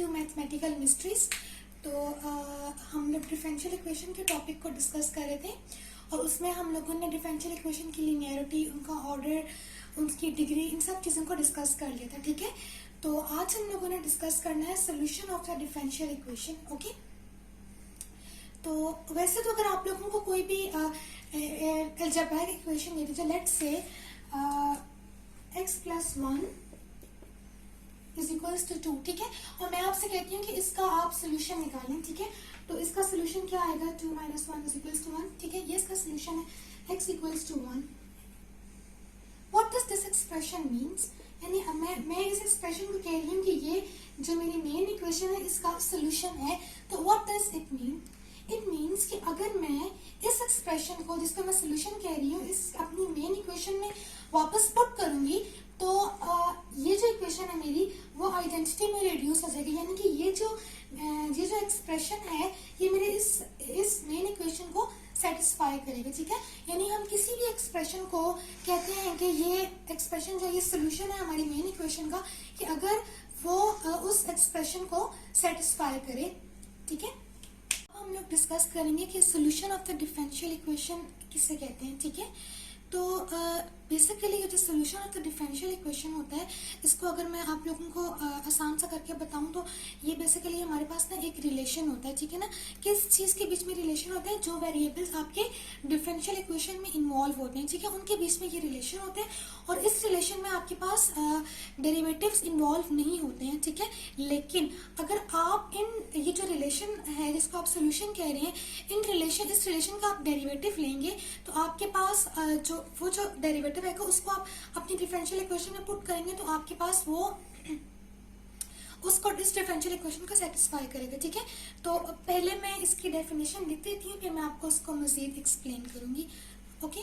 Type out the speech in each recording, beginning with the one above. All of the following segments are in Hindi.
To mathematical mysteries. तो हम लोग डिफरेंशियल इक्वेशन के टॉपिक को डिस्कस कर रहे थे और उसमें हम लोगों ने डिफरेंशियल इक्वेशन की लीनियरिटी, उनका ऑर्डर, उनकी डिग्री, इन सब चीज़ों को डिस्कस कर लिया था। ठीक है, तो आज हम लोगों ने डिस्कस करना है solution of the differential equation. Okay, तो वैसे तो अगर आप लोगों को कोई भी अलजेब्राइक इक्वेशन दे दीजिए, लेट्स से x + 1 = 2, ठीक है, और मैं आपसे कहती हूँ कि इसका आप सोल्यूशन निकालें। ठीक है, तो इसका सोल्यूशन क्या आएगा? 2 - 1 = 1। ठीक है, ये इसका सोल्यूशन है x = 1। What does this expression means? यानी मैं इस एक्सप्रेशन को कह रही हूँ कि ये जो मेरी मेन इक्वेशन है इसका सोल्यूशन है। तो what does it mean? It means कि अगर मैं इस एक्सप्रेशन को, जिसको मैं सोल्यूशन कह रही हूँ, इस अपनी मेन इक्वेशन में वापस पुट करूंगी तो ये जो इक्वेशन है मेरी वो आइडेंटिटी में रिड्यूस हो जाएगी। यानी कि ये जो एक्सप्रेशन है ये मेरे इस मेन इक्वेशन को सेटिस्फाई करेगा। ठीक है, यानी हम किसी भी एक्सप्रेशन को कहते हैं कि ये एक्सप्रेशन जो ये सोल्यूशन है हमारी मेन इक्वेशन का, कि अगर वो उस एक्सप्रेशन को सेटिस्फाई करे। ठीक है, हम लोग डिस्कस करेंगे कि solution of the differential equation किसे कहते हैं। ठीक है, तो बेसिकली ये जो solution of the differential equation होता है, इसको अगर मैं आप लोगों को आसान सा करके बताऊं तो ये बेसिकली हमारे पास ना एक रिलेशन होता है। ठीक है ना, किस चीज़ के बीच में रिलेशन होता है? जो वेरिएबल्स आपके डिफरेंशियल इक्वेशन में इन्वॉल्व होते हैं, ठीक है, उनके बीच में ये रिलेशन होते हैं और इस रिलेशन में आपके पास डेरिवेटिव्स इन्वॉल्व नहीं होते हैं। ठीक है, लेकिन अगर आप ये जो रिलेशन है जिसको आप सोल्यूशन कह रहे हैं, इस रिलेशन का आप डेरिवेटिव लेंगे तो आपके पास जो डेरिवेटिव है उसको आप अपनी डिफरेंशियल इक्वेशन में पुट करेंगे तो आपके पास वो उसको इस डिफरेंशियल इक्वेशन को सेटिस्फाई करेगा। ठीक है, तो पहले मैं इसकी डेफिनेशन लिख देती हूँ, फिर मैं आपको उसको मजीद एक्सप्लेन करूंगी। ओके,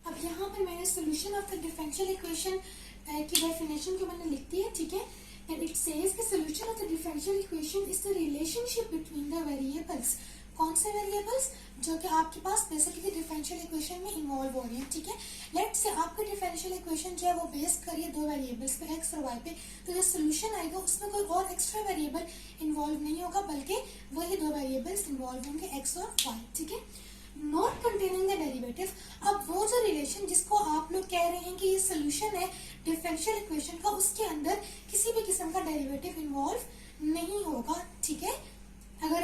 अब यहाँ पे मैंने solution of the differential equation की डेफिनेशन को मैंने लिख दी है। ठीक है, एंड इट सेज कि solution of the differential equation is the relationship between the variables. कौन से वेरिएबल्स? जो कि आपके पास बेसिकली डिफरेंशियल इक्वेशन में इन्वॉल्व हो रहे हैं। ठीक है, लेट्स से आपका डिफरेंशियल इक्वेशन जो है वो बेस करिए दो वेरिएबल्स पे, x और y पे, तो जो सोल्यूशन आएगा उसमें कोई और एक्स्ट्रा वेरिएबल इन्वॉल्व नहीं होगा, बल्कि वही दो वेरिएबल्स इन्वॉल्व होंगे, x और y। ठीक है, नॉट कंटेनिंग द डेरिवेटिव। अब वो जो रिलेशन जिसको आप लोग कह रहे हैं कि ये सोल्यूशन है डिफरेंशियल इक्वेशन का, उसके अंदर किसी भी किस्म का डेरिवेटिव इन्वॉल्व नहीं होगा। ठीक है, अगर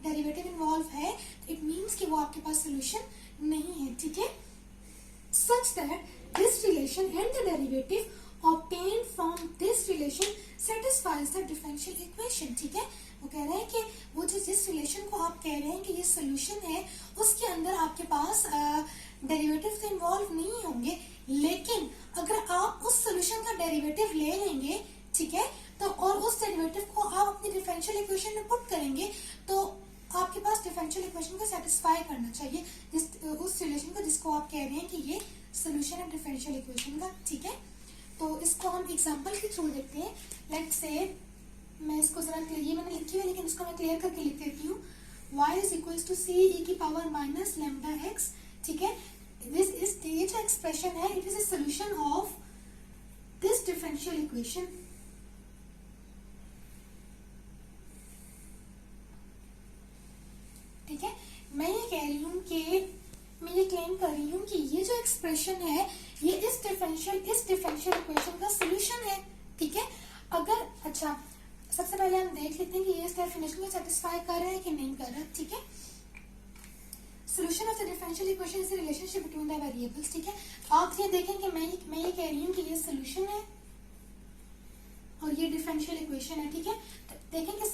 डेरिवेटिव इन्वॉल्व है तो इट मीन्स कि वो आपके पास सोल्यूशन नहीं है। ठीक है, such that this relation and the derivative obtained from this relation satisfies the differential equation। ठीक है, वो कह रहे हैं कि वो जिस रिलेशन को आप कह रहे हैं कि ये सोल्यूशन है, उसके अंदर आपके पास डेरिवेटिव तो इन्वॉल्व नहीं होंगे, लेकिन अगर आप उस सोल्यूशन का डेरिवेटिव ले लेंगे, ठीक है, तो और उस डेरिवेटिव को आप अपनी डिफरेंशियल इक्वेशन में पुट करेंगे तो आपके पास डिफरेंशियल इक्वेशन को सेटिस्फाई करना चाहिए उस रिलेशन को जिसको आप कह रहे हैं कि ये सोल्यूशन है डिफरेंशियल इक्वेशन का। ठीक है, तो इसको हम एग्जांपल के थ्रू देखते हैं। लेट्स से मैं इसको जरा ये मैंने लिखी है लेकिन इसको मैं क्लियर करके लिख देती हूँ। y = c e λx। ठीक है, ये जो एक्सप्रेशन है it is a solution of this differential equation. ठीक है, मैं ये क्लेम कर रही हूँ कि ये जो एक्सप्रेशन है ये इस डिफरेंशियल इक्वेशन का सोल्यूशन है। ठीक है, अगर अच्छा सबसे पहले हम देख लेते हैं कि ये इस डेफिनेशन को सेटिस्फाई कर रहा है कि नहीं कर रहा। ठीक है, solution of the differential equation is the relationship between the variables. ठीक है, आप ये देखें कि मैं ये कह रही हूँ कि ये सोल्यूशन है और ये डिफरेंशियल इक्वेशन है। ठीक है, तो देखें कि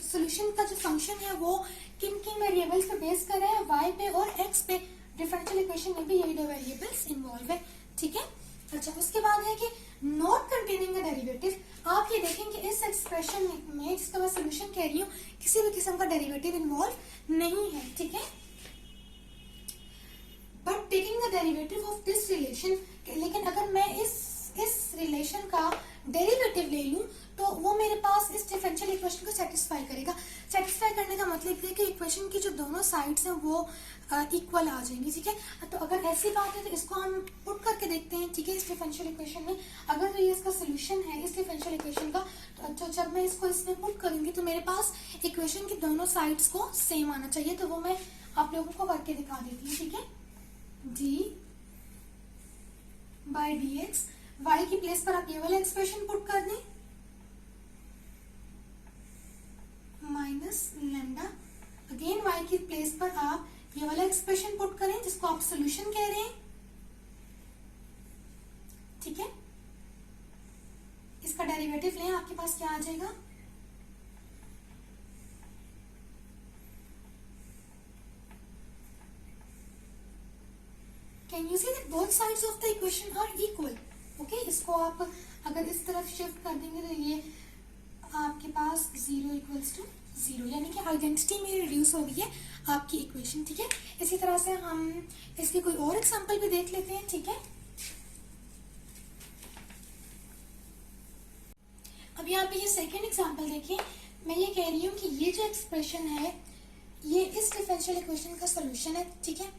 सोल्यूशन का जो फंक्शन है वो किन वेरिएबल्स पे बेस कर रहा है, y पे और x पे। डिफरेंशियल इक्वेशन में भी यही दो वेरिएबल्स इन्वॉल्व है। ठीक है, अच्छा उसके बाद है कि नॉट कंटेनिंग द डेरिवेटिव। आप ये देखें कि इस एक्सप्रेशन में जिसका मैं सोल्यूशन कह रही हूँ किसी भी किस्म का डेरिवेटिव इन्वॉल्व नहीं है। ठीक है, but taking the derivative of this relation, लेकिन अगर मैं इस रिलेशन का डेरिवेटिव ले लूं तो वो मेरे पास इस डिफरेंशियल इक्वेशन को सेटिस्फाई करेगा। सेटिस्फाई करने का मतलब ये कि इक्वेशन की जो दोनों साइड्स हैं वो इक्वल आ जाएंगी, ठीक है। तो अगर ऐसी बात है तो इसको हम पुट करके देखते हैं, ठीक है, इस डिफरेंशियल इक्वेशन में। अगर तो ये इसका सोल्यूशन है इस डिफरेंशियल इक्वेशन का, तो जब मैं इसको इसमें पुट करूंगी तो मेरे पास इक्वेशन की दोनों साइड्स को सेम आना चाहिए। तो वो मैं आप लोगों को करके दिखा देती हूँ, ठीक है। D by d x, y की प्लेस पर आप ये वाला एक्सप्रेशन पुट कर दें, माइनस लेमडा। अगेन वाई की प्लेस पर आप ये वाला एक्सप्रेशन पुट करें जिसको आप सोल्यूशन कह रहे हैं, ठीक है। इसका डेरिवेटिव लें, आपके पास क्या आ जाएगा, can you see that both sides of the equation are equal. Okay, इसको आप अगर इस तरफ शिफ्ट कर देंगे तो ये आपके पास 0 इक्वल्स टू 0, यानी कि आइडेंटिटी में रिड्यूस हो गई है आपकी इक्वेशन, ठीक है। इसी तरह से हम इसकी कोई और एग्जांपल भी देख लेते हैं, ठीक है। अब यहाँ पे ये सेकेंड एग्जांपल देखिए, मैं ये कह रही हूँ कि ये जो एक्सप्रेशन है ये इस डिफरेंशियल इक्वेशन का सोल्यूशन है, ठीक है।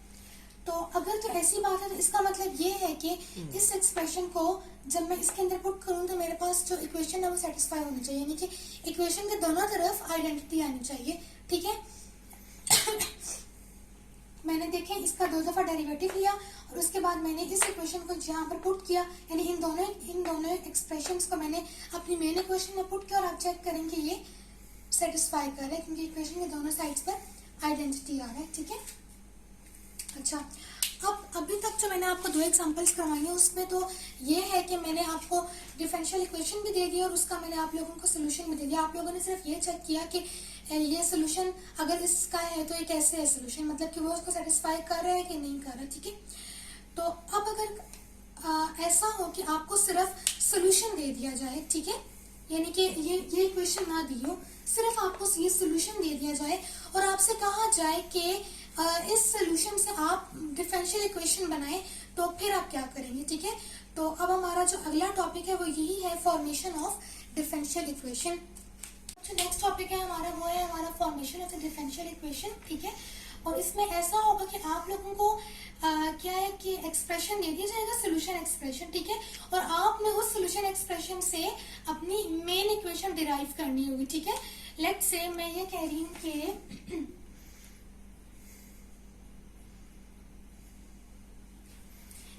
तो अगर तो ऐसी बात है तो इसका मतलब ये है कि इस एक्सप्रेशन को जब मैं इसके अंदर पुट करूं तो मेरे पास जो इक्वेशन है वो सेटिस्फाई होनी चाहिए, यानी कि इक्वेशन के दोनों तरफ आइडेंटिटी आनी चाहिए, ठीक है। मैंने देखें इसका 2 दफा डेरिवेटिव लिया और उसके बाद मैंने इस इक्वेशन को यहाँ पर पुट किया, यानी इन दोनों एक्सप्रेशंस को मैंने अपनी मेन इक्वेशन में पुट किया और आप चेक करेंगे ये सेटिस्फाई कर रहे हैं क्योंकि इक्वेशन के दोनों साइड्स पर आइडेंटिटी आ रहा है, ठीक है। अच्छा, अब अभी तक जो मैंने आपको 2 एग्जांपल्स करवाई हैं उसमें तो ये है कि मैंने आपको डिफरेंशियल इक्वेशन भी दे दिया और उसका मैंने आप लोगों को सोल्यूशन भी दे दिया। आप लोगों ने सिर्फ ये चेक किया कि ये सोल्यूशन अगर इसका है तो ये कैसे है सोल्यूशन, मतलब कि वो उसको सेटिस्फाई कर रहा है कि नहीं कर रहा, ठीक है। तो अब अगर ऐसा हो कि आपको सिर्फ सोल्यूशन दे दिया जाए, ठीक है, यानी कि ये इक्वेशन ना दी हो, सिर्फ आपको ये सोल्यूशन दे दिया जाए और आपसे कहा जाए कि इस सोल्यूशन से आप डिफरेंशियल इक्वेशन बनाएं, तो फिर आप क्या करेंगे, ठीक है। तो अब हमारा जो अगला टॉपिक है वो यही है फॉर्मेशन ऑफ डिफरेंशियल इक्वेशन। जो नेक्स्ट टॉपिक है हमारा वो है हमारा formation of the differential equation, ठीक है। और इसमें ऐसा होगा कि आप लोगों को क्या है कि एक्सप्रेशन दे दिया जाएगा, सोल्यूशन एक्सप्रेशन, ठीक है, और आपने उस सोल्यूशन एक्सप्रेशन से अपनी मेन इक्वेशन डिराइव करनी होगी, ठीक है। लेट्स से मैं ये कह रही हूँ कि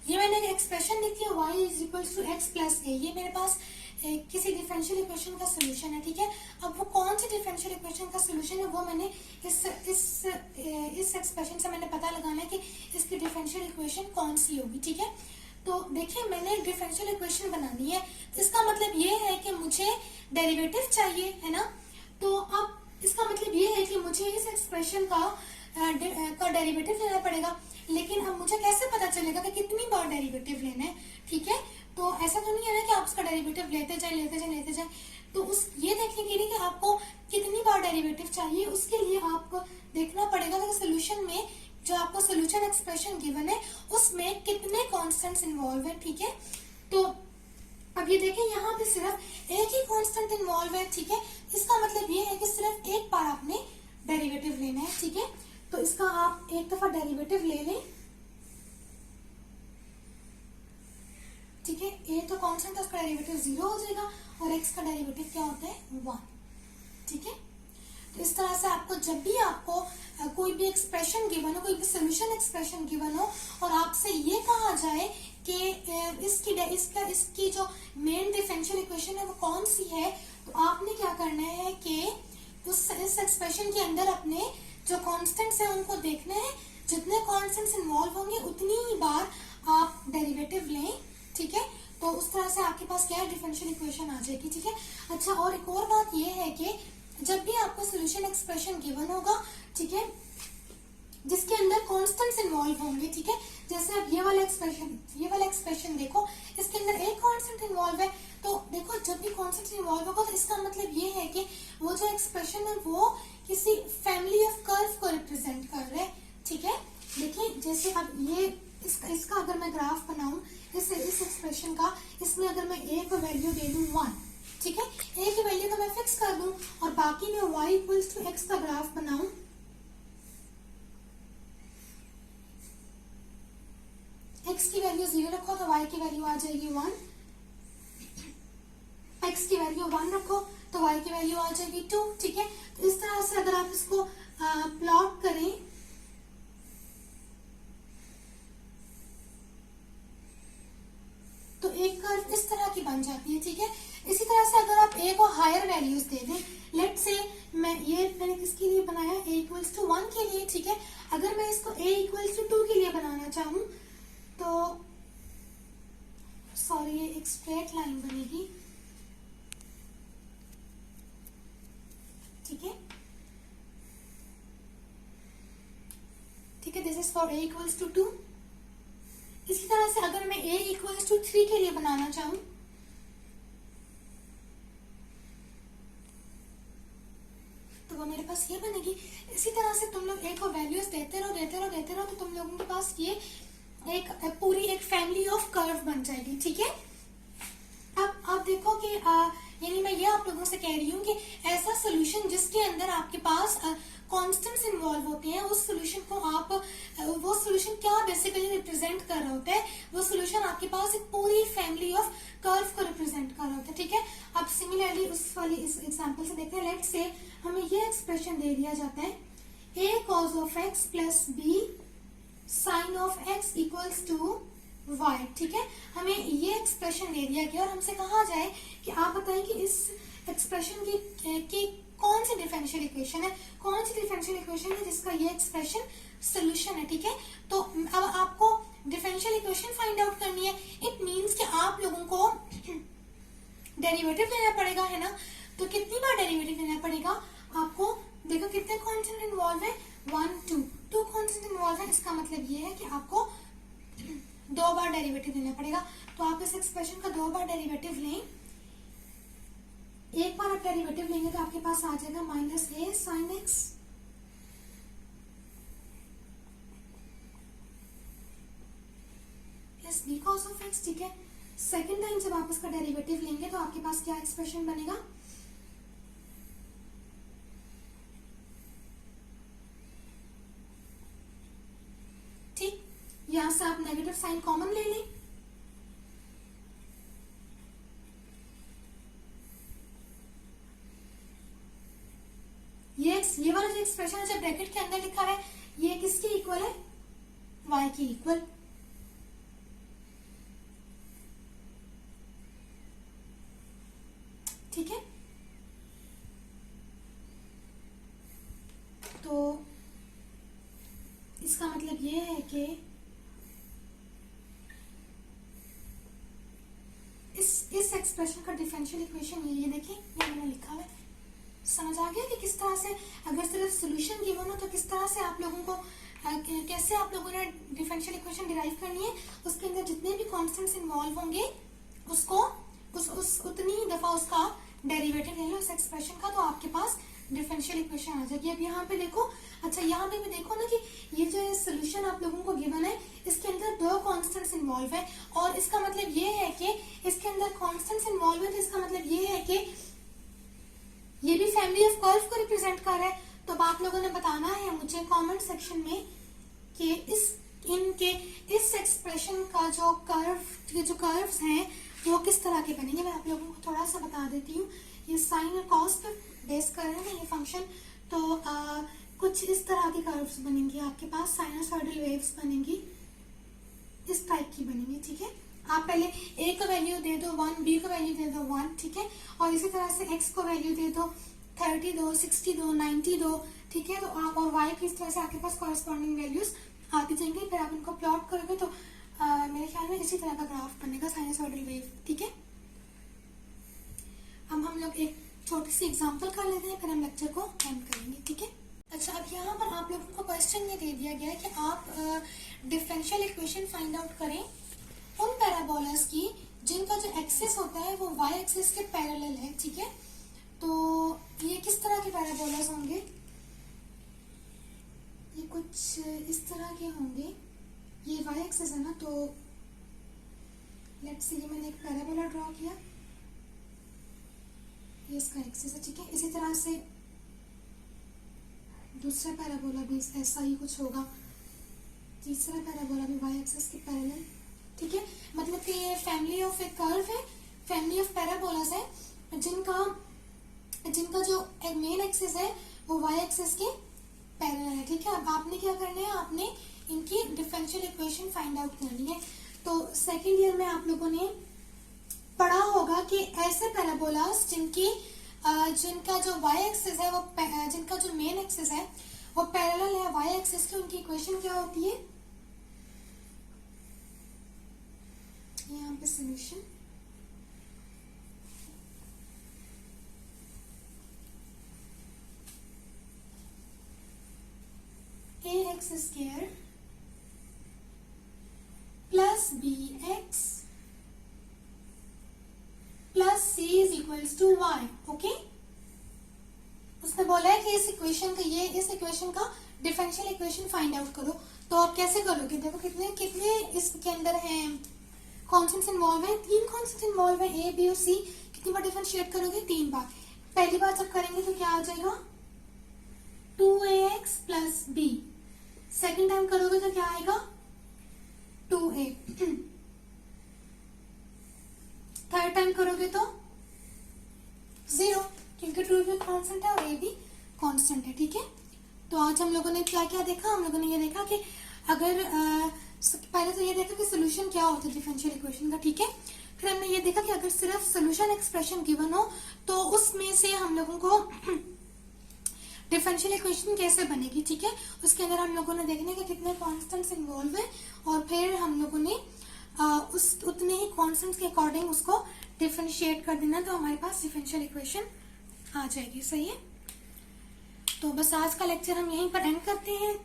ये मैंने एक्सप्रेशन लिखी है y is equals to X plus A, ये मेरे पास किसी डिफरेंशियल इक्वेशन का सोल्यूशन है, ठीक है। अब वो कौन सी डिफरेंशियल इक्वेशन का सोल्यूशन है वो मैंने इस एक्सप्रेशन से मैंने पता लगाना है कि इसकी डिफरेंशियल इक्वेशन कौन सी होगी, ठीक है। तो देखिए मैंने डिफरेंशियल इक्वेशन बनानी है, तो इसका मतलब ये है कि मुझे डेरिवेटिव चाहिए, है ना। तो अब इसका मतलब ये है कि मुझे इस एक्सप्रेशन का डेरिवेटिव लेना पड़ेगा, लेकिन अब मुझे कैसे पता चलेगा कि कितनी बार डेरिवेटिव लेना है, ठीक है। तो ऐसा तो नहीं है ना कि आप उसका डेरिवेटिव लेते जाए, तो उस ये देखने के लिए कि आपको कितनी बार डेरिवेटिव चाहिए, उसके लिए आपको देखना पड़ेगा कि सोल्यूशन में जो आपको सोल्यूशन एक्सप्रेशन गिवन है उसमें कितने कॉन्स्टेंट्स इन्वॉल्व है, ठीक है। तो अब ये देखें यहाँ पे सिर्फ एक ही कॉन्स्टेंट इन्वॉल्व है, ठीक है। इसका मतलब ये है कि सिर्फ एक बार आपने डेरिवेटिव लेना है, ठीक है। तो इसका आप एक दफा डेरिवेटिव ले लें, ठीक है। ए तो कांस्टेंट है, उसका डेरिवेटिव 0 हो जाएगा और एक्स का डेरिवेटिव क्या होता है 1, ठीक है। तो इस तरह से आपको जब भी आपको कोई भी एक्सप्रेशन गिवन हो, कोई भी सोल्यूशन एक्सप्रेशन गिवन हो और आपसे ये कहा जाए कि इसकी जो मेन डिफरेंशियल इक्वेशन है वो कौन सी है, तो आपने क्या करना है कि इस एक्सप्रेशन के अंदर अपने जो कॉन्स्टेंट्स है उनको देखना है, जितने कॉन्स्टेंट्स इन्वॉल्व होंगे उतनी ही बार आप डेरिवेटिव लें, ठीक है। तो उस तरह से आपके पास क्या है डिफरेंशियल इक्वेशन आ जाएगी, ठीक है। अच्छा, और एक और बात ये है कि जब भी आपको सोल्यूशन एक्सप्रेशन गिवन होगा, ठीक है, जिसके अंदर कॉन्स्टेंट्स इन्वॉल्व होंगे, ठीक है, जैसे अब ये वाला एक्सप्रेशन देखो, इसके अंदर एक कॉन्स्टेंट इन्वॉल्व है, तो देखो जब भी कॉन्स्टेंट इन्वॉल्व होगा तो इसका मतलब ये है कि वो जो एक्सप्रेशन है वो किसी फैमिली ऑफ कर्व को रिप्रेजेंट कर रहा है, ठीक है। देखिए जैसे अब ये इसका अगर मैं ग्राफ बनाऊं, इस एक्सप्रेशन का, इसमें अगर मैं a को वैल्यू दे दूं 1, ठीक है, a की वैल्यू को मैं फिक्स कर दूं और बाकी में y इक्वल्स टू x का ग्राफ बनाऊं, x की वैल्यू 0 रखो तो y की वैल्यू आ जाएगी 1, x की वैल्यू 1 रखो तो y की वैल्यू आ जाएगी 2, ठीक है। तो इस तरह से अगर आप इसको प्लॉट करें तो एक कर्व इस तरह की बन जाती है, ठीक है। इसी तरह से अगर आप a को हायर वैल्यूज दे दें, लेट से मैंने किसके लिए बनाया, a इक्वल्स टू 1 के लिए, ठीक है। अगर मैं इसको a इक्वल्स टू 2 के लिए बनाना चाहूं तो सॉरी ये एक स्ट्रेट लाइन बनेगी, ठीक है, ठीक है, this is for a equals to 2। इसी तरह से अगर मैं a इक्वल्स टू 3 के लिए बनाना चाहूं तो वो मेरे पास ये बनेगी। इसी तरह से तुम लोग a को वैल्यूज देते रहो तो तुम लोगों के पास ये एक पूरी एक फैमिली ऑफ कर्व बन जाएगी, ठीक है। अब आप देखो कि यानी मैं ये आप लोगों से कह रही हूँ कि ऐसा सोल्यूशन जिसके अंदर आपके पास कॉन्स्टेंट्स इन्वॉल्व होते हैं, उस सोल्यूशन को आप वो सोल्यूशन क्या बेसिकली रिप्रेजेंट कर रहा होता है, वो सोल्यूशन आपके पास एक पूरी फैमिली ऑफ कर्व को रिप्रेजेंट कर रहा होता है, ठीक है। अब सिमिलरली उस वाली इस एग्जांपल से देखते हैं। लेट्स से हमें ये एक्सप्रेशन दे दिया जाता है a cos of x plus b sine of x equals to y, ठीक है। हमें ये एक्सप्रेशन दे दिया गया और हमसे कहा जाए कि आप बताएं कि इस एक्सप्रेशन की कौन सी डिफरेंशियल इक्वेशन है, कौन सी डिफरेंशियल इक्वेशन है जिसका ये एक्सप्रेशन सोल्यूशन है, ठीक है। तो अब आपको डिफरेंशियल इक्वेशन फाइंड आउट करनी है। इट मींस कि आप लोगों को डेरिवेटिव लेना पड़ेगा, है ना। तो कितनी बार डेरिवेटिव लेना पड़ेगा आपको, देखो कितने कॉन्स्टेंट इन्वॉल्व है, 1 2 कॉन्स्टेंट इन्वॉल्व है। इसका मतलब ये है कि आपको 2 बार डेरिवेटिव लेना पड़ेगा। तो आप इस एक्सप्रेशन का 2 बार डेरिवेटिव लें। एक बार आप डेरिवेटिव लेंगे तो आपके पास आ जाएगा minus a sine x plus b cos of x, ठीक है। सेकेंड टाइम जब आप इसका डेरिवेटिव लेंगे तो आपके पास क्या एक्सप्रेशन बनेगा, ठीक। यहां से आप नेगेटिव साइन कॉमन ले लें, ये वाला जो एक्सप्रेशन है जब ब्रैकेट के अंदर लिखा है ये किसके इक्वल है, y की इक्वल, ठीक है। तो इसका मतलब ये है कि इस एक्सप्रेशन का डिफरेंशियल इक्वेशन ये देखिए ये मैंने लिखा है। समझ आ गया कि किस तरह से अगर सिर्फ सोल्यूशन गिवन हो तो किस तरह से आप लोगों को कैसे आप लोगों ने डिफरेंशियल इक्वेशन डिराइव करनी है। उसके अंदर जितने भी कॉन्स्टेंट्स इन्वॉल्व होंगे उसको उतनी ही दफा उसका डेरिवेटिव ले लो इस एक्सप्रेशन का, तो आपके पास डिफरेंशियल इक्वेशन आ जाएगी। अब यहाँ पे देखो, अच्छा यहाँ पे भी देखो ना कि ये जो सोल्यूशन आप लोगों को गिवन है इसके अंदर 2 कॉन्स्टेंट्स इन्वॉल्व है और इसका मतलब ये है कि इसके अंदर कॉन्स्टेंट्स इन्वॉल्व है, तो इसका मतलब ये है कि ये भी फैमिली ऑफ कर्व को रिप्रेजेंट कर रहा है। तो अब आप लोगों ने बताना है मुझे कमेंट सेक्शन में कि इस एक्सप्रेशन का जो कर्व्स हैं वो किस तरह के बनेंगे। मैं आप लोगों को थोड़ा सा बता देती हूँ। ये साइन और कॉस पे बेस कर रहे हैं ये फंक्शन, तो कुछ इस तरह की कर्व्स बनेंगी आपके पास, साइनसॉइडल वेव्स बनेंगी, इस टाइप की बनेंगी, ठीक है। आप पहले a को वैल्यू दे दो 1, b को वैल्यू दे दो 1, ठीक है, और इसी तरह से x को वैल्यू दे दो 30 दो, 60 दो, 90 दो, ठीक है। तो आप और y की इस तरह से आपके पास कॉरेस्पॉन्डिंग वैल्यूज आती जाएंगी। फिर आप इनको प्लॉट करोगे तो मेरे ख्याल में इसी तरह का ग्राफ बनेगा साइनसॉइडल वेव, ठीक है। अब हम लोग एक छोटी सी एग्जांपल कर लेते हैं, फिर हम लेक्चर को एंड करेंगे, ठीक है। अच्छा, अब यहाँ पर आप लोगों को क्वेश्चन ये दे दिया गया है कि आप डिफरेंशियल इक्वेशन फाइंड आउट करें उन पैराबोलास की जिनका जो एक्सिस होता है वो y एक्सिस के पैरेलल है, ठीक है। तो ये किस तरह के पैराबोलास होंगे, ये कुछ इस तरह के होंगे। ये y एक्सिस है ना, तो लेट्स सी, मैंने एक पैराबोला ड्रॉ किया, ये इसका एक्सिस है, ठीक है। इसी तरह से दूसरा पैराबोला भी ऐसा ही कुछ होगा, तीसरा पैराबोला भी वाई एक्सिस के पैरेलल, ठीक है। मतलब कि ये फैमिली ऑफ ए कर्व है, फैमिली ऑफ पैराबोलास है जिनका जो मेन एक्सिस है वो वाई एक्सिस के पैरेलल है, ठीक है। अब आपने क्या करना है, आपने इनकी डिफरेंशियल इक्वेशन फाइंड आउट करनी है। तो सेकेंड ईयर में आप लोगों ने पढ़ा होगा कि ऐसे पैराबोलास जिनका जो वाई एक्सिस है वो जिनका जो मेन एक्सिस है वो पैरेलल है वाई एक्सिस की, उनकी इक्वेशन क्या होती है, यहाँ पे solution ax square plus bx plus c is equals to y, okay. उसने बोला है कि इस इक्वेशन का डिफरेंशियल इक्वेशन फाइंड आउट करो। तो आप कैसे करोगे, देखो कितने इसके अंदर हैं कॉन्स्टेंट्स इन्वॉल्व है, 3 कॉन्स्टेंट्स इन्वॉल्व है, a b और c। कितनी बार डिफरेंशिएट करोगे, 3 बार। पहली बार जब करेंगे तो क्या आ जाएगा, 2ax plus b। Second time करोगे तो क्या आएगा, 2a। थर्ड टाइम करोगे तो 0, क्योंकि 2 भी कांस्टेंट है और a भी कांस्टेंट है, ठीक है। तो आज हम लोगों ने क्या क्या देखा, हम लोगों ने ये देखा कि अगर पहले तो ये देखा कि सोल्यूशन क्या होता है डिफरेंशियल इक्वेशन का, ठीक है। फिर हमने ये देखा कि अगर सिर्फ सोल्यूशन एक्सप्रेशन गिवन हो तो उसमें से हम लोगों को डिफरेंशियल इक्वेशन कैसे बनेगी, ठीक है। उसके अंदर हम लोगों ने देखने के कितने कांस्टेंट्स इन्वॉल्व है और फिर हम लोगों ने उतने ही कांस्टेंट्स के अकॉर्डिंग उसको डिफरेंशिएट कर देना, तो हमारे पास डिफरेंशियल इक्वेशन आ जाएगी, सही है। तो बस आज का लेक्चर हम यहीं पर एंड करते हैं।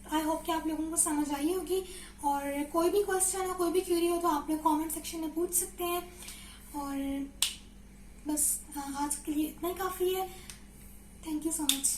आई होप कि आप लोगों को समझ आई होगी, और कोई भी क्वेश्चन हो, कोई भी क्वेरी हो तो आप लोग कमेंट सेक्शन में पूछ सकते हैं। और बस आज के लिए इतना ही काफ़ी है। Thank you so much.